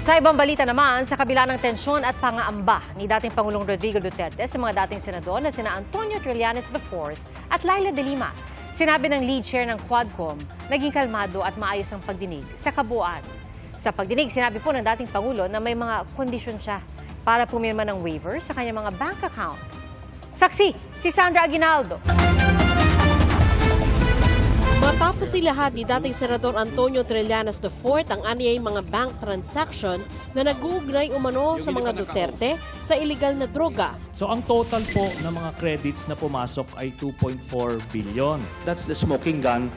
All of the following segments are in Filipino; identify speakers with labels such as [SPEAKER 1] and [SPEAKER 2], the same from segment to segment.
[SPEAKER 1] Sa ibang balita naman, sa kabila ng tensyon at pangaamba ni dating Pangulong Rodrigo Duterte sa mga dating senador na sina Antonio Trillanes IV at Laila de Lima, sinabi ng lead chair ng Quadcom, naging kalmado at maayos ang pagdinig sa kabuuan. Sa pagdinig, sinabi po ng dating Pangulo na may mga kondisyon siya para pumirma ng waiver sa kanyang mga bank account. Saksi, si Sandra Aguinaldo.
[SPEAKER 2] Matapos ilahat ni dating Senador Antonio Trillanes IV ang anyay mga bank transaction na nag-uugnay umano sa mga Duterte sa illegal na droga.
[SPEAKER 3] So ang total po ng mga credits na pumasok ay 2.4 billion.
[SPEAKER 4] That's the smoking gun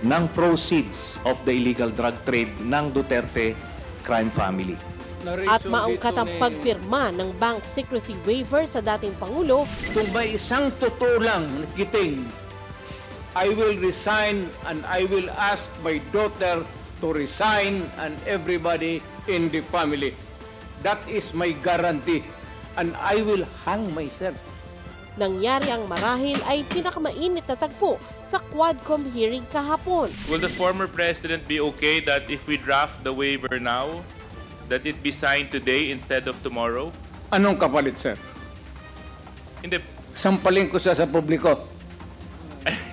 [SPEAKER 4] ng proceeds of the illegal drug trade ng Duterte crime family.
[SPEAKER 2] At maangkat ang pagpirma ng bank secrecy waiver sa dating Pangulo.
[SPEAKER 5] Kung may isang totoo lang nakiting, I will resign and I will ask my daughter to resign and everybody in the family. That is my guarantee. And I will hang myself.
[SPEAKER 2] Nangyari ang marahil ay pinakamainit na tagpo sa Quadcom hearing kahapon.
[SPEAKER 6] Will the former president be okay that if we draft the waiver now, that it be signed today instead of tomorrow?
[SPEAKER 5] Anong kapalit, sir?
[SPEAKER 6] Hindi.
[SPEAKER 5] Sampalin ko siya sa publiko.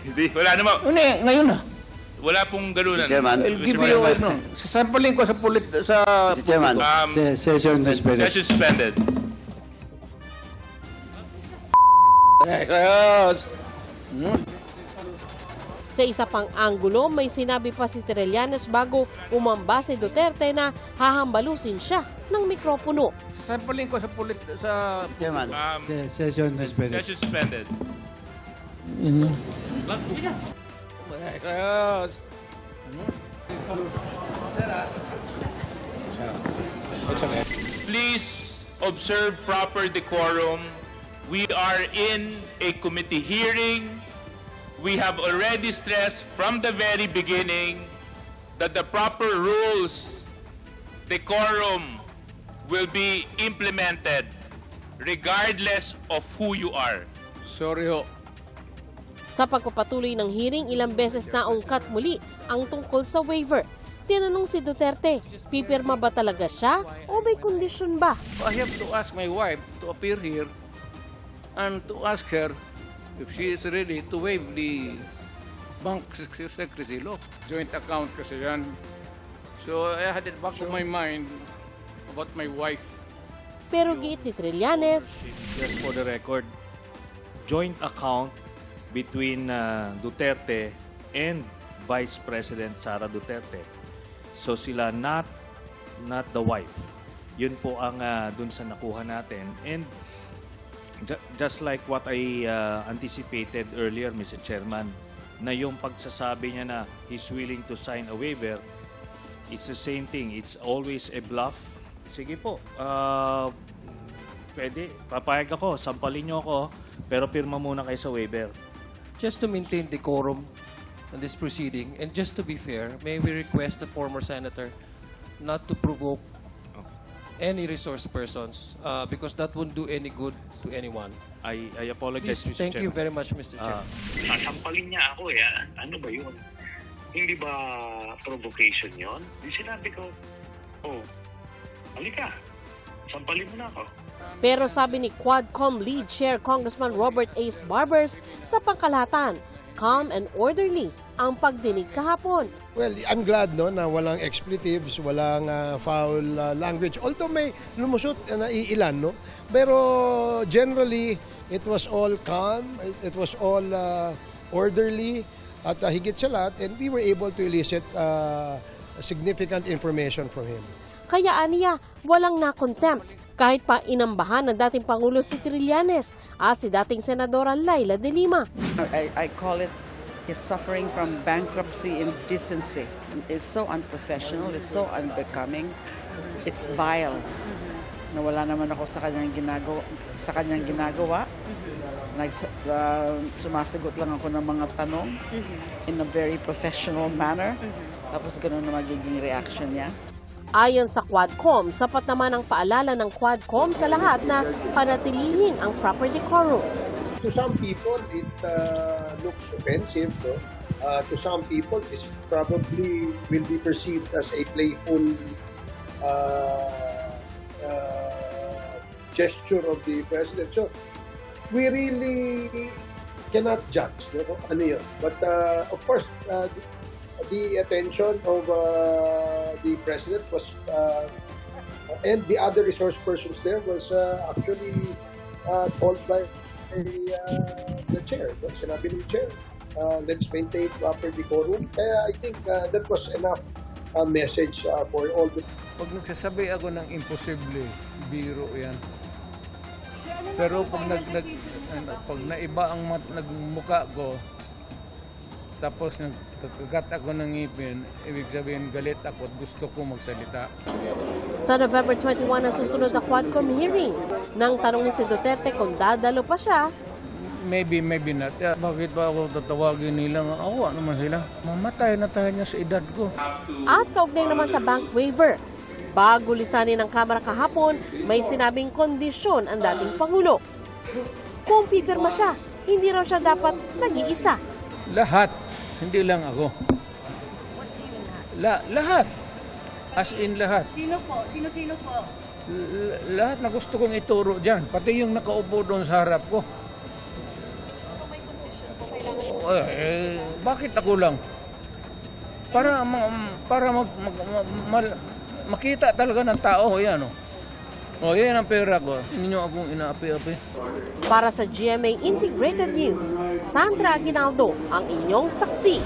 [SPEAKER 6] Hindi, wala naman.
[SPEAKER 5] Ngayon na.
[SPEAKER 6] Wala pong ganunan.
[SPEAKER 7] Mr. Chairman.
[SPEAKER 5] I'll give you sasampalin ko sa
[SPEAKER 7] Mr. Chairman.
[SPEAKER 3] Session suspended.
[SPEAKER 6] Session suspended.
[SPEAKER 2] Sa isa pang anggulo, may sinabi pa si Trillanes bago umamba si Duterte na hahambalusin siya ng mikropono.
[SPEAKER 5] Sasampalin ko sa
[SPEAKER 7] Mr. Chairman.
[SPEAKER 3] Session suspended.
[SPEAKER 6] Session suspended. Please observe proper decorum. We are in a committee hearing. We have already stressed from the very beginning that the proper rules, decorum, will be implemented regardless of who you are.
[SPEAKER 5] Sorry ho.
[SPEAKER 2] Sa pagpapatuloy ng hearing, ilang beses na ungkat muli ang tungkol sa waiver. Tinanong si Duterte, pipirma ba talaga siya o may kondisyon ba?
[SPEAKER 5] I have to ask my wife to appear here and to ask her if she is ready to waive the bank secrecy law. Joint account kasi yan. So I had it back of my mind about my wife.
[SPEAKER 2] Pero giit ni Trillanes,
[SPEAKER 3] Just for the record, joint account between Duterte and Vice President Sara Duterte. So sila not the wife. Yun po ang dun sa nakuha natin. And just like what I anticipated earlier, Mr. Chairman, na yung pagsasabi niya na he's willing to sign a waiver, it's the same thing. It's always a bluff. Sige po, pwede, papayag ako, sampalin niyo ako, pero pirma muna kayo sa waiver.
[SPEAKER 8] Just to maintain decorum on this proceeding, and just to be fair, may we request the former senator not to provoke any resource persons because that won't do any good to anyone.
[SPEAKER 3] I apologize,
[SPEAKER 8] Please,
[SPEAKER 3] Mr.
[SPEAKER 8] thank you
[SPEAKER 3] Chairman.
[SPEAKER 8] very much, Mr. Chair.
[SPEAKER 9] Sasampalin niya ako eh. Ano ba yun? Hindi ba provocation yon? Di sinabi ko, oh, halika, sampalin mo na ako.
[SPEAKER 2] pero sabi ni Quadcom lead chair Congressman Robert Ace Barbers, sa pangkalahatan, calm and orderly ang pagdinig kahapon.
[SPEAKER 10] Well, I'm glad no na walang expletives, walang foul language. Although may lumusot na iilan, no? Pero generally, it was all calm, it was all orderly, at higit sa lahat, and we were able to elicit significant information from him.
[SPEAKER 2] Kaya aniya, walang na-contempt kahit pa inambahan ng dating Pangulo si Trillanes at si dating Senadora Laila de Lima.
[SPEAKER 11] I call it he's suffering from bankruptcy indecency. It's so unprofessional, it's so unbecoming, it's vile. Nawala naman ako sa kanyang ginagawa. Sumasagot lang ako ng mga tanong in a very professional manner. Tapos ganoon na magiging reaction niya.
[SPEAKER 2] Ayon sa Quadcom, sapat naman ang paalala ng Quadcom sa lahat na panatilihin ang proper decorum.
[SPEAKER 10] To some people, it looks offensive. No? To some people, this probably will be perceived as a playful gesture of the president. So, we really cannot judge ano yun. But of course, the attention of the president was and the other resource persons there was actually told by the chair. Sinabi ng chair, let's maintain proper decorum. I think that was enough message for all the...
[SPEAKER 5] Pag nagsasabi ako ng imposible, biro yan. Pero pag naiba ang nagmukha ko, tapos nagkagat ako ng ngipin, ibig sabihin galit ako at gusto ko magsalita.
[SPEAKER 2] Sa November 21 na susunod na Quadcom hearing, nang tanungin si Duterte kung dadalo pa siya,
[SPEAKER 5] Maybe not. Bakit ba ako tatawagin nilang awa naman sila? Mamatay na tayo niya sa edad ko.
[SPEAKER 2] at kaugnay naman sa bank waiver. Bago lisanin ng Kamara kahapon, may sinabing kondisyon ang dating Pangulo. Kung pipirma siya, hindi raw siya dapat nag-iisa.
[SPEAKER 5] Lahat, hindi lang ako. Lahat. As in lahat.
[SPEAKER 12] Sino po? Sino po?
[SPEAKER 5] Lahat na gusto kong ituro dyan. Pati yung nakaupo doon sa harap ko. Bakit ako lang? Para makita talaga ng tao, yan yan ang pera ko. Hindi nyo akong inaapi-api.
[SPEAKER 2] Para sa GMA Integrated News, Sandra Aguinaldo, ang inyong saksi.